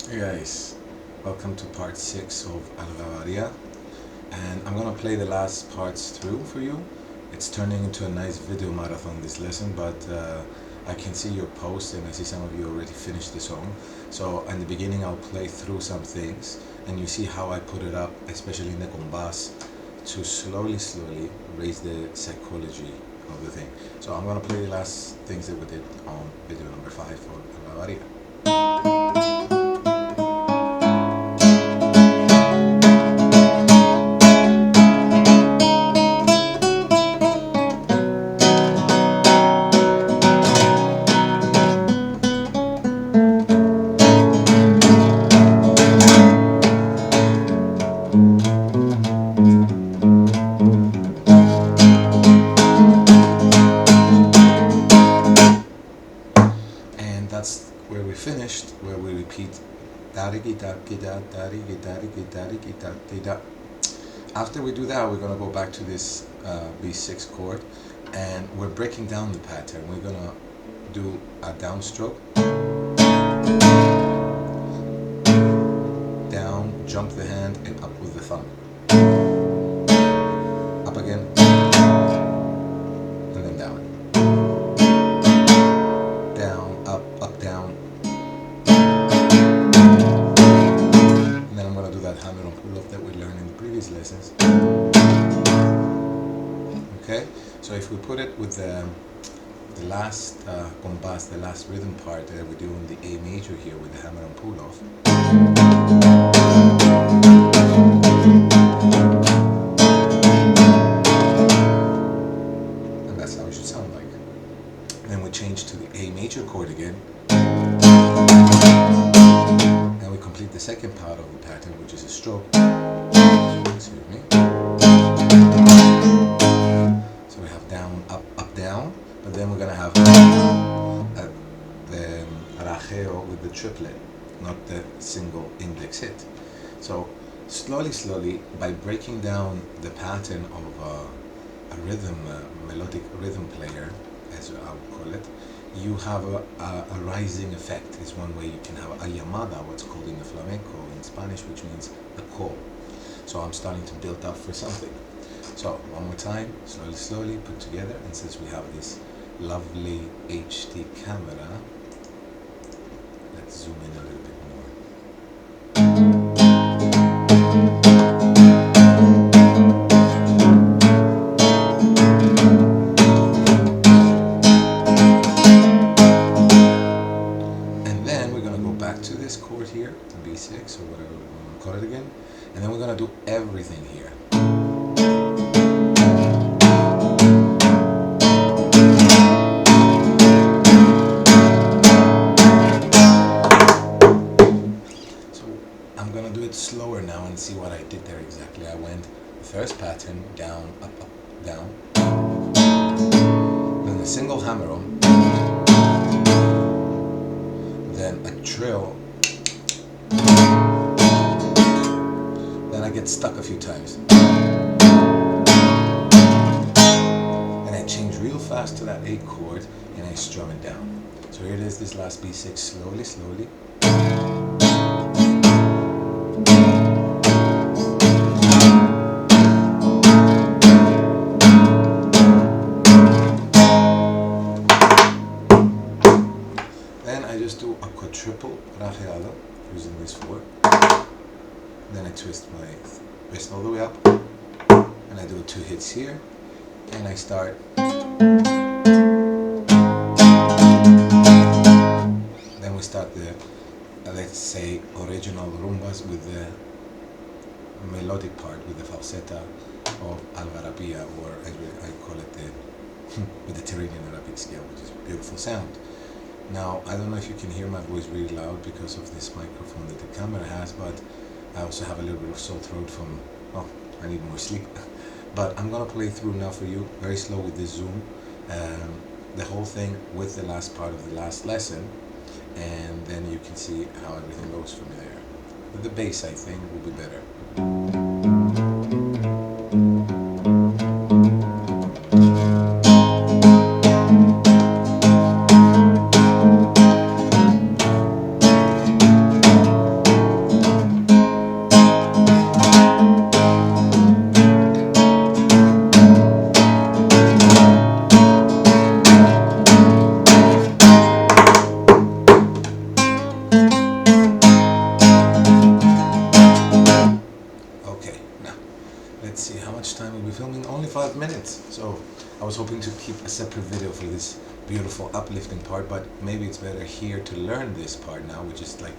Hey guys, welcome to part 6 of Algarabía, and I'm gonna play the last parts through for you. It's turning into a nice video marathon this lesson, but I can see your posts and I see some of you already finished the song. So in the beginning I'll play through some things and you see how I put it up, especially in the combas, to slowly raise the psychology of the thing. So I'm gonna play the last things that we did on video number 5 for Algarabía. That's where we finished, where we repeat dari guitar guitar dari guitar guitar guitar guitar. After we do that, we're gonna go back to this B6 chord, and we're breaking down the pattern. We're gonna do a downstroke, down, jump the hand, and up with the thumb. Up again, and then down. Down, and then I'm going to do that hammer on pull-off that we learned in the previous lessons. Okay, so if we put it with the last combas, the last rhythm part that we do in the A major here with the hammer on pull-off, and that's how it should sound like. Then we change to the A major chord again, and we complete the second part of the pattern, which is a stroke. Excuse me. So we have down, up, down, but then we're gonna have the arajeo with the triplet, not the single index hit. So slowly, by breaking down the pattern of a rhythm, melodic rhythm player, as I would call it, you have a rising effect. Is one way you can have a llamada, what's called in the flamenco in Spanish, which means a call. So I'm starting to build up for something. So one more time, slowly put together, and since we have this lovely HD camera, let's zoom in a little bit more. Chord here, the B6 or whatever we want to call it again, and then we're going to do everything here. So I'm going to do it slower now and see what I did there exactly. I went the first pattern, down, up, down, then the single hammer on, then a trill. Then I get stuck a few times, and I change real fast to that A chord, and I strum it down. So here it is, this last B6, slowly. Then I just do a quadruple rajeado using this fork. Then I twist my wrist all the way up, and I do 2 hits here, and I start. Then we start the, let's say, original rumbas with the melodic part, with the falseta of Algarabía, or as I call it, the Mediterranean Arabic scale, which is a beautiful sound. Now, I don't know if you can hear my voice really loud because of this microphone that the camera has, but I also have a little bit of sore throat from, I need more sleep. But I'm gonna play through now for you, very slow with the zoom, the whole thing with the last part of the last lesson, and then you can see how everything goes from there. With the bass, I think, will be better. So I was hoping to keep a separate video for this beautiful uplifting part, but maybe it's better here to learn this part now, which is like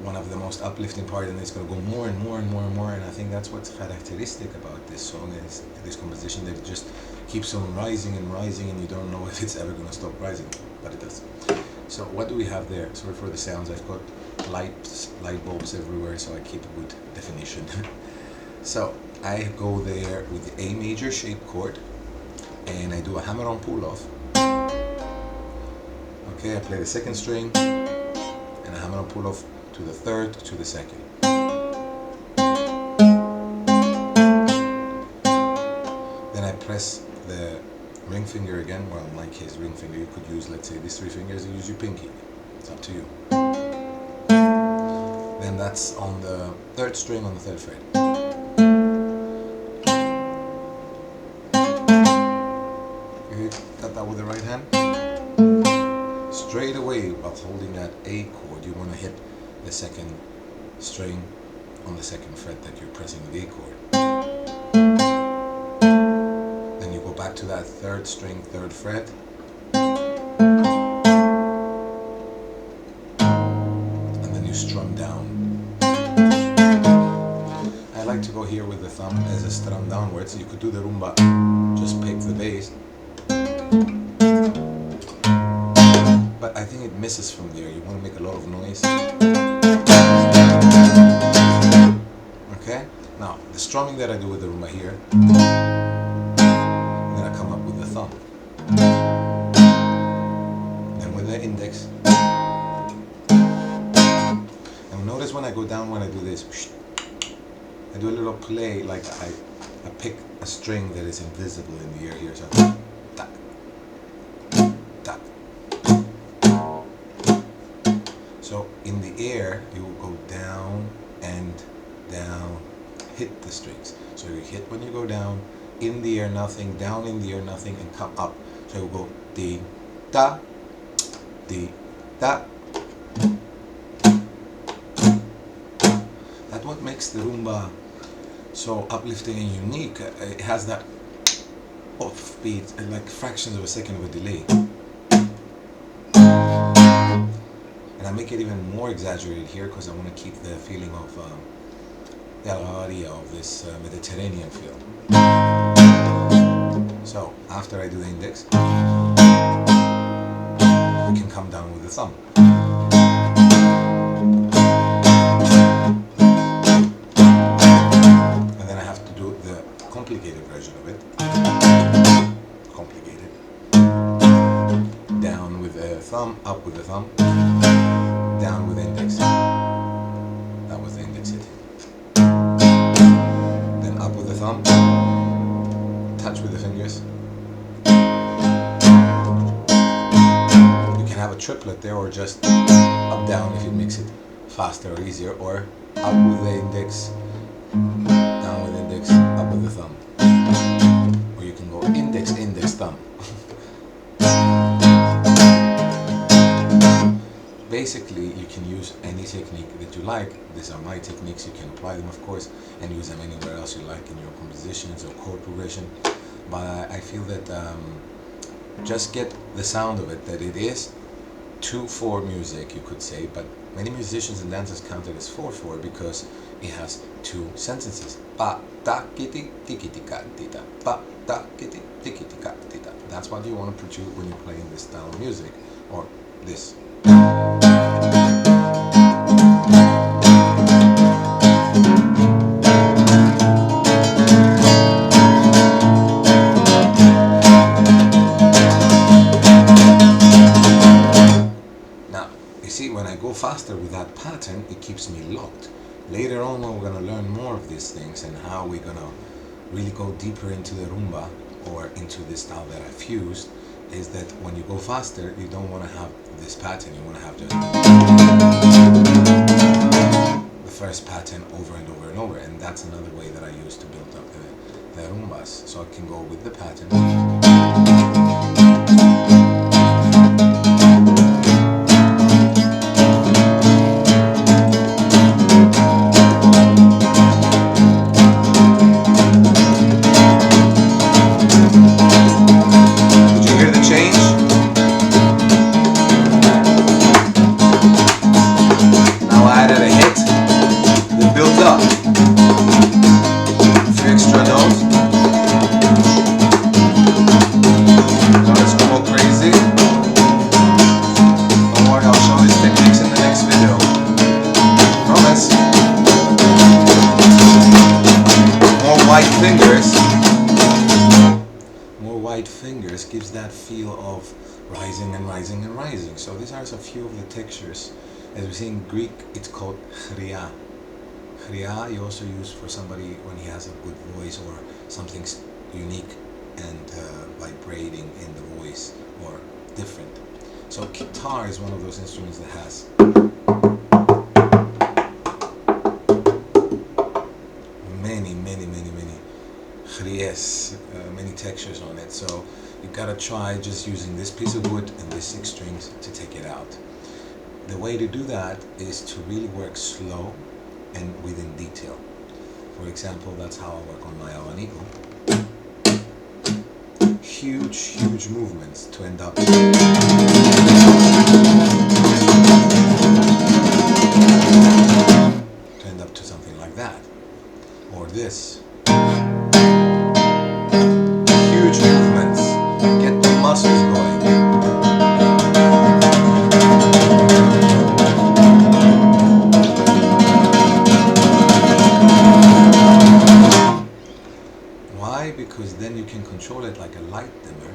one of the most uplifting part, and it's going to go more and more and more and more. And I think that's what's characteristic about this song, is this composition, that it just keeps on rising and rising, and you don't know if it's ever going to stop rising, but it does. So what do we have there? Sorry for the sounds, I've got light bulbs everywhere, so I keep a good definition. So I go there with the A major shape chord, and I do a hammer-on pull-off. Okay, I play the second string, and a hammer-on pull-off to the third, to the second. Then I press the ring finger again, well in my case ring finger, you could use, let's say, these 3 fingers, you use your pinky, it's up to you. Then that's on the 3rd string on the 3rd fret. You got that with the right hand. Straight away, while holding that A chord, you want to hit the 2nd string on the 2nd fret that you're pressing the A chord. Then you go back to that 3rd string, 3rd fret. And then you strum down. I like to go here with the thumb as a strum downwards. You could do the rumba, just pick the bass. But I think it misses from there. You want to make a lot of noise. Okay? Now, the strumming that I do with the rumba here, then I come up with the thumb. Then with the index. And notice when I go down, when I do this, I do a little play, like I pick a string that is invisible in the air here. So, tac, tac. So in the air, you will go down and down, hit the strings. So you hit when you go down, in the air nothing, down in the air nothing, and come up. So you will go di, da, di, da. That's what makes the rumba so uplifting and unique. It has that offbeat, like fractions of a second of a delay. And I make it even more exaggerated here because I want to keep the feeling of the Algarabía, of this Mediterranean feel. So after I do the index, we can come down with the thumb. And then I have to do the complicated version of it. Complicated. Down with the thumb, up with the thumb. Down with the index. That was the index hit. Then up with the thumb. Touch with the fingers. You can have a triplet there, or just up down if it makes it faster or easier, or up with the index, down with the index, up with the thumb. Or you can go index, index, thumb. Basically, you can use any technique that you like. These are my techniques. You can apply them, of course, and use them anywhere else you like in your compositions or chord progression. But I feel that just get the sound of it, that it is 2/4 music, you could say, but many musicians and dancers count it as 4/4 because it has 2 sentences. Pa ta kiti tiki tika tita. Pa ta kiti tiki tika tita. That's what you want to produce when you're playing this style of music, or this. When I go faster with that pattern, it keeps me locked. Later on, when we're going to learn more of these things and how we're going to really go deeper into the rumba or into this style that I fused, is that when you go faster, you don't want to have this pattern. You want to have just the first pattern over and over and over. And that's another way that I use to build up the rumbas. So I can go with the pattern. fingers gives that feel of rising and rising and rising. So these are a few of the textures. As we see in Greek, it's called chria. Chria you also use for somebody when he has a good voice or something unique and vibrating in the voice or different. So guitar is one of those instruments that has many chries, many textures on it. So you gotta try just using this piece of wood and these 6 strings to take it out. The way to do that is to really work slow and within detail. For example, that's how I work on my abanico. Huge movements to end up to something like that, or this. Huge movements, get the muscles going. Why? Because then you can control it like a light dimmer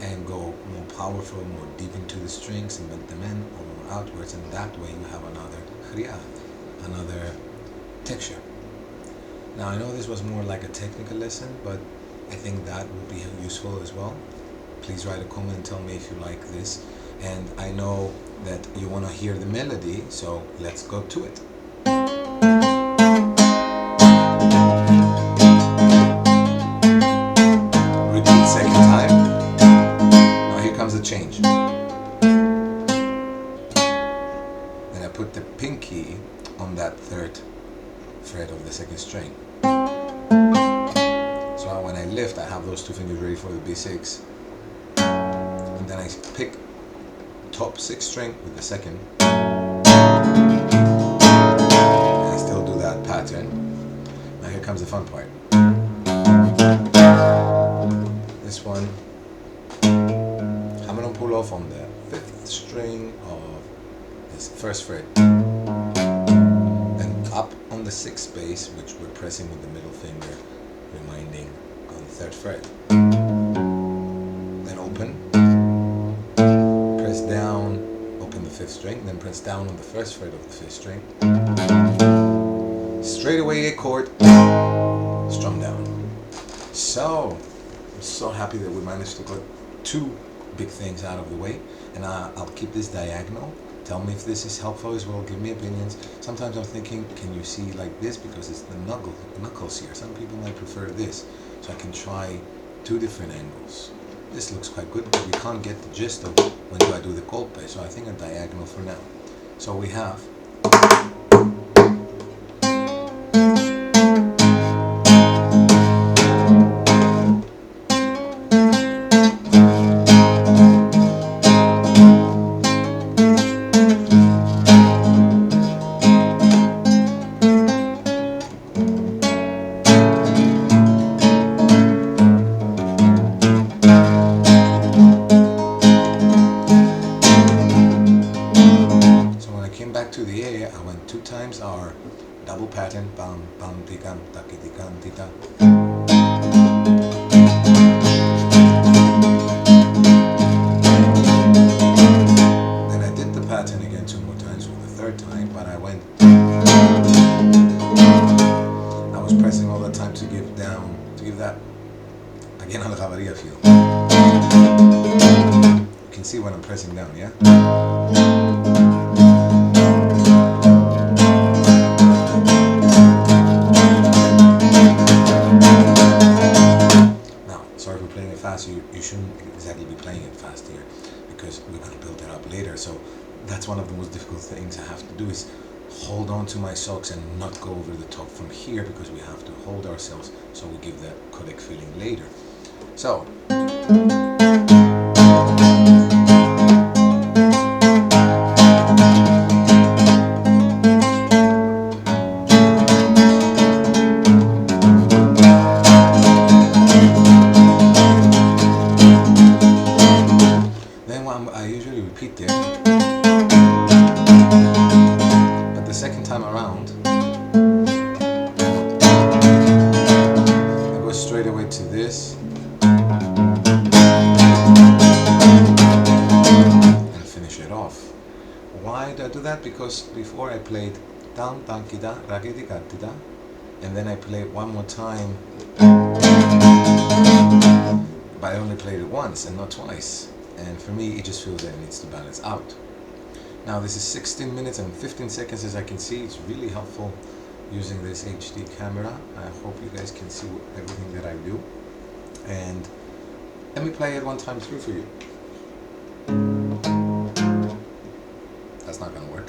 and go more powerful, more deep into the strings and bend them in or outwards, and that way you have another chria, another texture. Now I know this was more like a technical lesson, but I think that will be useful as well. Please write a comment and tell me if you like this. And I know that you want to hear the melody, so let's go to it. Repeat second time. Now here comes the change. Then I put the pinky on that 3rd fret of the 2nd string. So when I lift, I have those 2 fingers ready for the B6. And then I pick top 6th string with the 2nd. And I still do that pattern. Now here comes the fun part. This one, I'm gonna pull off on the 5th string of this 1st fret. Then up on the 6th bass, which we're pressing with the middle finger, reminding on the 3rd fret. Then open, press down, open the 5th string, then press down on the 1st fret of the 5th string. Straight away A chord, strum down. So, I'm so happy that we managed to get 2 big things out of the way, and I'll keep this diagonal. Tell me if this is helpful as well, give me opinions. Sometimes I'm thinking, can you see like this, because it's the knuckles here. Some people might prefer this, so I can try 2 different angles. This looks quite good, but we can't get the gist of when do I do the golpe, so I think a diagonal for now. So we have to the A, I went 2 times our double pattern, bam, bam, tikam, taki, tikam, tita. Then I did the pattern again 2 more times for the 3rd time, but I was pressing all the time to give that, again, Algarabía feel. You can see when I'm pressing down, yeah? You shouldn't exactly be playing it fast here, because we're going to build it up later. So that's one of the most difficult things I have to do, is hold on to my socks and not go over the top from here, because we have to hold ourselves so we give the correct feeling later. So I usually repeat there, but the 2nd time around because before I played down, down, kida, ragidi, gatida, and then I played one more time, but I only played it once and not twice. And for me, it just feels that it needs to balance out. Now this is 16 minutes and 15 seconds, as I can see. It's really helpful using this HD camera. I hope you guys can see everything that I do. And let me play it one time through for you. That's not gonna work.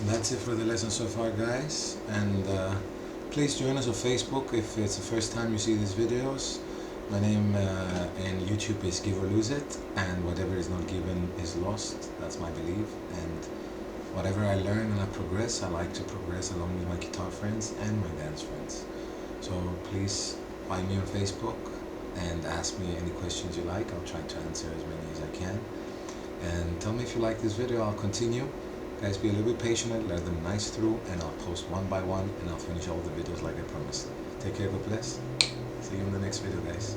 That's it for the lesson so far, guys, and please join us on Facebook if it's the first time you see these videos. My name in YouTube is GiveOrLooseIt, and whatever is not given is lost. That's my belief, and whatever I learn and I progress, I like to progress along with my guitar friends and my dance friends. So please find me on Facebook and ask me any questions you like. I'll try to answer as many as I can. And tell me if you like this video. I'll continue. Guys, be a little bit patient, let them nice through, and I'll post one by one, and I'll finish all the videos like I promised. Take care, God bless. See you in the next video, guys.